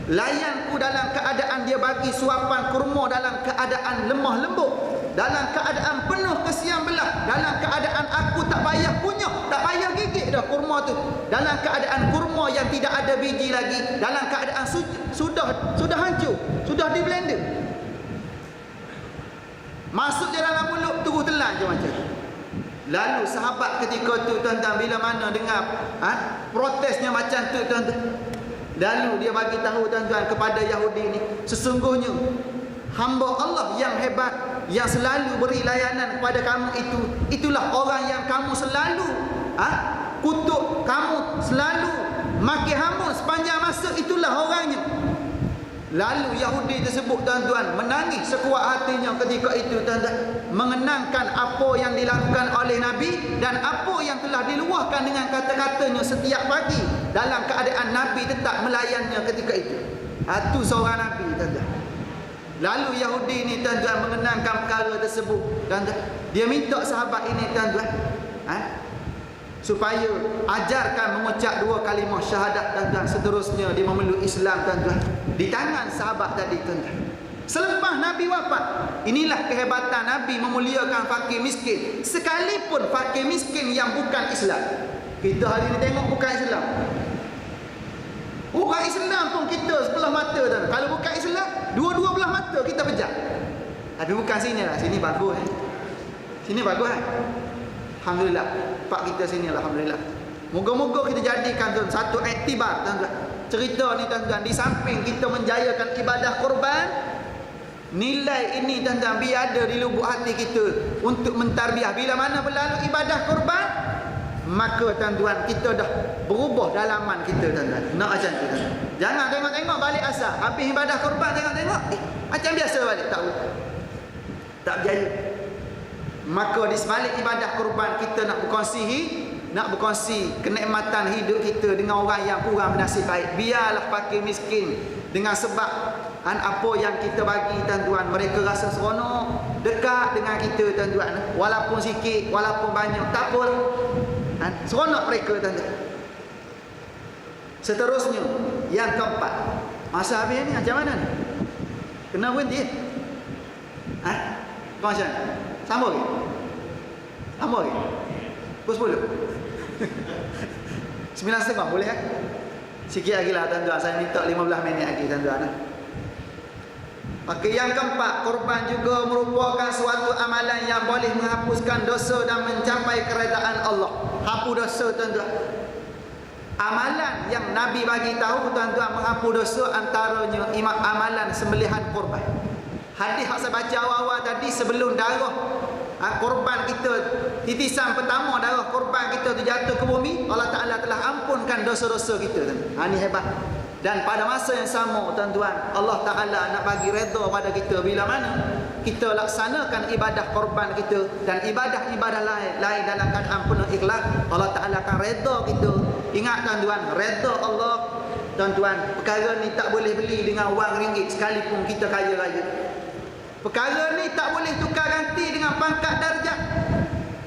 layanku dalam keadaan dia bagi suapan kurma dalam keadaan lemah lembut, dalam keadaan penuh kesian belah, dalam keadaan aku tak payah punyah, tak payah gigit dah kurma tu, dalam keadaan kurma yang tidak ada biji lagi, dalam keadaan sudah hancur, sudah di blender, masuk je dalam mulut terus telan je macam. Lalu sahabat ketika tu tuan-tuan, bila mana dengar protesnya macam tu tuan-tuan, lalu dia bagi tahu tuan-tuan kepada Yahudi ni, sesungguhnya hamba Allah yang hebat, yang selalu beri layanan kepada kamu itulah orang yang kamu selalu kutuk, kamu selalu maki hamun sepanjang masa, itulah orangnya. Lalu Yahudi tersebut tuan-tuan menangis sekuat hatinya ketika itu tuan-tuan, mengenangkan apa yang dilakukan oleh Nabi dan apa yang telah diluahkan dengan kata-katanya setiap pagi, dalam keadaan Nabi tetap melayannya ketika itu. Itu seorang Nabi tuan-tuan. Lalu Yahudi ni tuan-tuan mengenangkan perkara tersebut tuan-tuan. Dia minta sahabat ini tuan-tuan supaya ajarkan mengucap 2 kalimah syahadat tuan-tuan. Seterusnya dia memeluk Islam tuan-tuan di tangan sahabat tadi tuan-tuan. Selepas Nabi wafat, inilah kehebatan Nabi memuliakan fakir miskin, sekalipun fakir miskin yang bukan Islam. Kita hari ni tengok bukan Islam, orang Islam pun kita sebelah mata tuan. Kalau bukan Islam, dua-dua belah mata kita pejam. Tapi bukan sini lah, sini bagus sini bagus Alhamdulillah, pak kita sini alhamdulillah. Moga-moga kita jadikan tuan satu iktibar tuan-tuan. Cerita ni tuan-tuan, di samping kita menjayakan ibadah korban, nilai ini tuan-tuan biar ada di lubuk hati kita untuk mentarbiah. Bila mana berlalu ibadah korban, maka tuan-tuan kita dah berubah dalaman kita tuan-tuan. Nak macam tu tuan-tuan. Jangan tengok-tengok balik asal, habis ibadah korban tengok-tengok macam biasa balik, tak berjaya. Maka di sebalik ibadah korban kita nak berkongsi kenikmatan hidup kita dengan orang yang kurang bernasib baik. Biarlah fakir miskin dengan sebab apa yang kita bagi tuan-tuan, mereka rasa seronok dekat dengan kita tuan-tuan. Walaupun sikit, walaupun banyak, tak apa, seronok mereka tuan-tuan. Seterusnya yang keempat, masa habis ni macam mana ni? Kena berhenti kau macam sambung lagi? Sambung lagi? Pukul 10 9:30 boleh sikit lagi lah tuan-tuan. Saya minta 15 minit lagi tuan-tuan. Okey, yang keempat, korban juga merupakan suatu amalan yang boleh menghapuskan dosa dan mencapai keredaan Allah. Hapus dosa tuan-tuan. Amalan yang Nabi bagi tahu tuan-tuan menghapus dosa, antaranya amalan sembelihan korban. Hadis yang saya baca awal-awal tadi, sebelum darah korban kita, titisan pertama darah korban kita tu jatuh ke bumi, Allah Ta'ala telah ampunkan dosa-dosa kita. Ini hebat. Dan pada masa yang sama tuan-tuan, Allah Ta'ala nak bagi redha pada kita bila mana kita laksanakan ibadah korban kita dan ibadah-ibadah lain dalam keadaan penuh ikhlas, Allah Ta'ala akan redha kita. Ingat tuan-tuan, redha Allah tuan-tuan, perkara ni tak boleh beli dengan wang ringgit sekalipun kita kaya raya. Perkara ni tak boleh tukar ganti dengan pangkat darjat.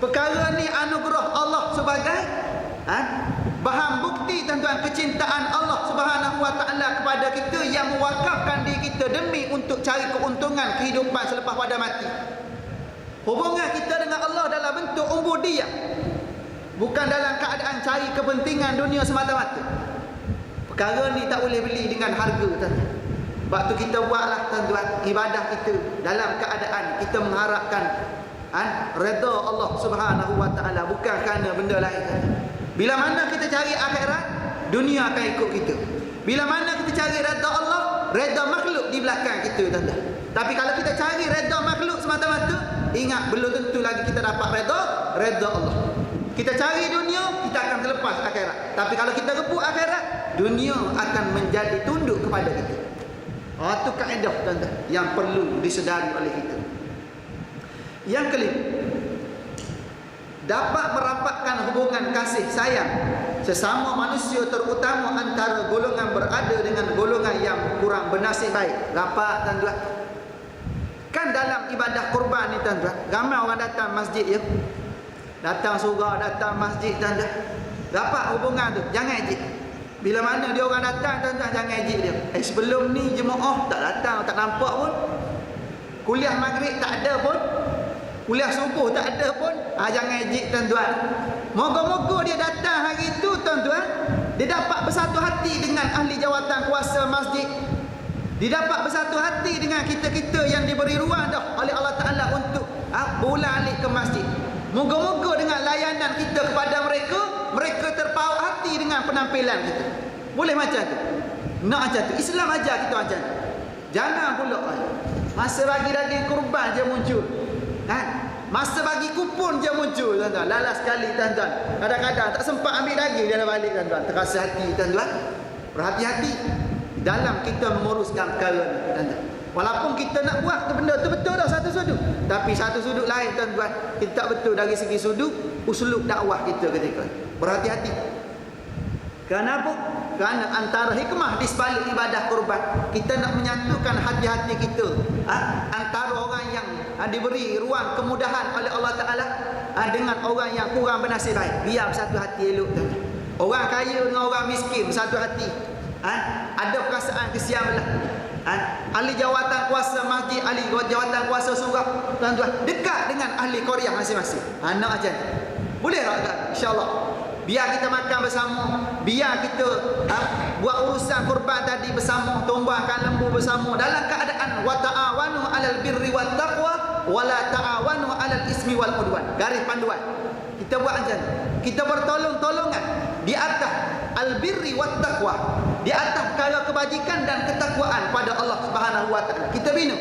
Perkara ni anugerah Allah sebagai bahan bukti tuan-tuan kecintaan Allah Subhanahu wa taala kepada kita, yang mewakafkan diri kita demi untuk cari keuntungan kehidupan selepas pada mati. Hubungan kita dengan Allah dalam bentuk ubudiyah, bukan dalam keadaan cari kepentingan dunia semata-mata. Perkara ni tak boleh beli dengan harga tuan-tuan. Sebab tu kita buatlah tuan-tuan ibadah kita dalam keadaan kita mengharapkan redha Allah Subhanahu wa taala, bukan kerana benda lain. Bila mana kita cari akhirat, dunia akan ikut kita. Bila mana kita cari redha Allah, redha makhluk di belakang kita, tuan-tuan. Tapi kalau kita cari redha makhluk semata-mata, ingat belum tentu lagi kita dapat redha Allah. Kita cari dunia, kita akan terlepas akhirat. Tapi kalau kita rebut akhirat, dunia akan menjadi tunduk kepada kita. Itu kaedah, tuan-tuan, yang perlu disedari oleh kita. Yang kelima, dapat merapatkan hubungan kasih sayang sesama manusia, terutama antara golongan berada dengan golongan yang kurang bernasib baik. Rapat, tuan-tuan. Kan dalam ibadah kurban ni, tuan-tuan, ramai orang datang masjid ya. Datang surau, datang masjid, tuan-tuan. Rapat hubungan tu, jangan ejek. Bila mana dia orang datang, tuan-tuan, jangan ejek dia. Sebelum ni jemaah tak datang, tak nampak pun. Kuliah maghrib tak ada pun. Kuliah subuh tak ada pun. Jangan ejek, tuan-tuan. Moga-moga dia datang hari itu, tuan-tuan, dia dapat bersatu hati dengan ahli jawatan kuasa masjid. Dia dapat bersatu hati dengan kita-kita yang diberi ruang dah oleh Allah Ta'ala untuk berulalik ke masjid. Moga-moga dengan layanan kita kepada mereka, mereka terpaut hati dengan penampilan kita. Boleh macam tu? Nak macam tu? Islam ajar kita macam tu. Jangan pula masa bagi daging kurban je muncul. Masa bagi kupon je muncul, tuan-tuan. Lalas sekali, tuan-tuan. Kadang-kadang tak sempat ambil daging, dia dah balik, tuan-tuan. Terasa hati, tuan-tuan. Berhati-hati dalam kita menguruskan perkara ni, tuan-tuan. Walaupun kita nak buat benda tu betul dah satu sudut, tapi satu sudut lain, tuan-tuan, kita tak betul dari segi sudut uslub dakwah kita ketika. Berhati-hati. Kenapa? Kerana antara hikmah di sebalik ibadah kurban, kita nak menyatukan hati-hati kita antara orang yang diberi ruang kemudahan oleh Allah Ta'ala dengan orang yang kurang bernasib baik. Biar bersatu hati elok, tuan-tuan. Orang kaya dengan orang miskin bersatu hati. Ada perasaan kesian belah. Ahli jawatan kuasa masjid, ahli jawatan kuasa surau, tuan-tuan, dekat dengan ahli qaryah masing-masing. Nak macam tu. Boleh tak, tuan? InsyaAllah. Biar kita makan bersama, biar kita buat urusan kurban tadi bersama, tumbangkan lembu bersama dalam keadaan wa ta'awanu 'alal birri wat taqwa wa la ta'awanu 'alal ismi wal udwan. Garis panduan. Kita buat macam ni. Kita bertolong-tolongan di atas al-birri wat taqwa, di atas perkara kebajikan dan ketakwaan pada Allah Subhanahu wa taala. Kita bina.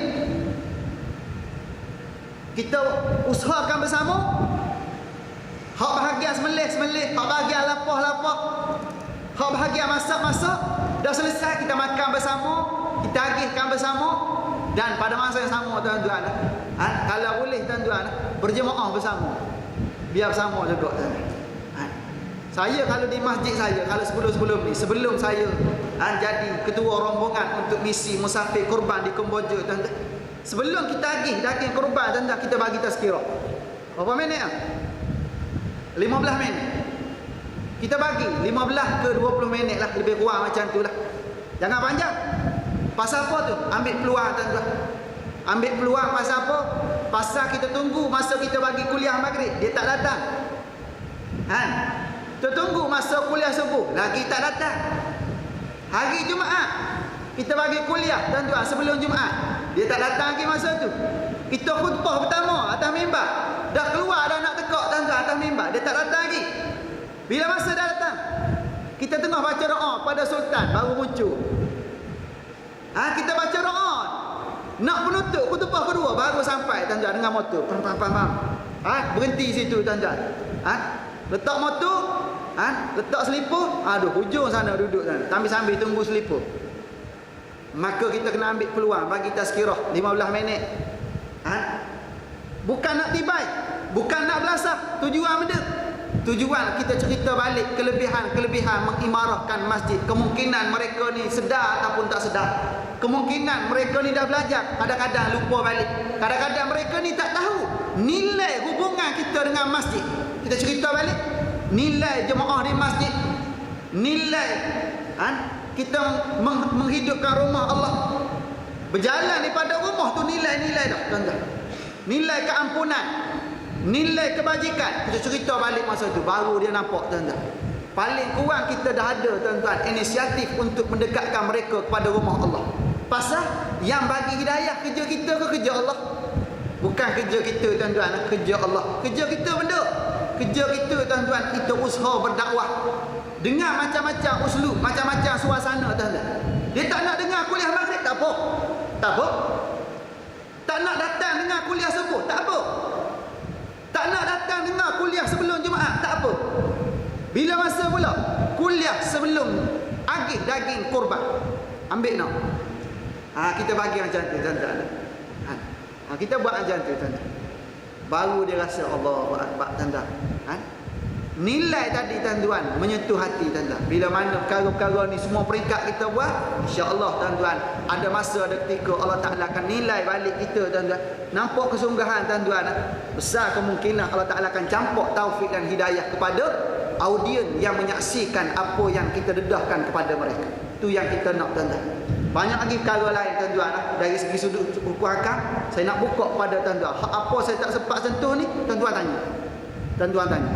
Kita usahakan bersama. Hak bahagian semelih, hak bahagian lapah, hak bahagian masak. Dah selesai, kita makan bersama, kita agihkan bersama, dan pada masa yang sama, tuan-tuan, kalau boleh, tuan-tuan, berjemaah bersama. Biar bersama juga, tuan-tuan. Saya kalau di masjid saya, kalau sebelum saya jadi ketua rombongan untuk misi musafir kurban di Kemboja, tuan-tuan, sebelum kita agih daging kurban, tuan-tuan, kita bagi tazkirah. Berapa minit? 15 minit. Kita bagi 15 ke 20 minit lah, lebih kurang macam tu lah. Jangan panjang. Pasal apa tu? Ambil peluang, tuan-tuan. Ambil peluang pasal apa? Pasal kita tunggu masa kita bagi kuliah maghrib, dia tak datang. Kita tunggu masa kuliah subuh, lagi tak datang. Hari Jumaat kita bagi kuliah, tuan-tuan, sebelum Jumaat, dia tak datang lagi masa tu. Kita khutbah pertama atas mimbar, dah keluar dah nak tekak, tuan-tuan, atas mimbar, dia tak datang lagi. Bila masa dah datang, kita tengah baca doa pada sultan, baru muncul. Kita baca doa, nak penutup khutbah kedua, baru sampai, tuan-tuan, dengan motor. Pam. Berhenti situ, tuan-tuan. Letak motor, letak selipur, hujung sana duduk sana, sambil tunggu selipur. Maka kita kena ambil peluang bagi tazkirah 15 minit. Bukan nak tibai, bukan nak belasah. Tujuan benda, tujuan kita cerita balik kelebihan mengimarahkan masjid. Kemungkinan mereka ni sedar ataupun tak sedar, kemungkinan mereka ni dah belajar, kadang-kadang lupa balik, kadang-kadang mereka ni tak tahu nilai hubungan kita dengan masjid. Kita cerita balik nilai jemaah di masjid, nilai kita menghidupkan rumah Allah. Berjalan daripada rumah tu nilai-nilai dah, tuan-tuan. Nilai keampunan, nilai kebajikan. Kita cerita balik masa tu, baru dia nampak, tuan-tuan. Paling kurang kita dah ada, tuan-tuan, inisiatif untuk mendekatkan mereka kepada rumah Allah. Pasal yang bagi hidayah kerja kita ke kerja Allah? Bukan kerja kita, tuan-tuan, kerja Allah. Kerja kita benda. Kerja kita, tuan-tuan, kita usaha berdakwah dengan macam-macam uslub, macam-macam suasana, tuan-tuan. Dia tak nak dengar kuliah maghrib, tak apa. Tak apa. Tak nak datang dengar kuliah subuh, tak apa. Tak nak datang dengar kuliah sebelum Jumaat, tak apa. Bila masa pula kuliah sebelum agih daging kurban, ambil nak. Kita bagi macam tu tuan-tuan. Kita buat macam tu tuan-tuan. Baru dia rasa Allahu Akbar tuan-tuan. Nilai tadi tuan-tuan menyentuh hati tuan-tuan. Bila mana perkara-perkara ni semua peringkat kita buat, insya-Allah tuan-tuan, ada masa ada ketika Allah Taala akan nilai balik kita tuan-tuan. Nampak kesungguhan tuan-tuan, besar kemungkinan Allah Taala akan campur taufik dan hidayah kepada audien yang menyaksikan apa yang kita dedahkan kepada mereka. Itu yang kita nak tuan-tuan. Banyak lagi perkara lain tuan-tuan. Dari segi sudut hukum hakam, saya nak buka pada tuan-tuan. Apa saya tak sempat sentuh ni, tuan-tuan tanya. Tuan-tuan tanya.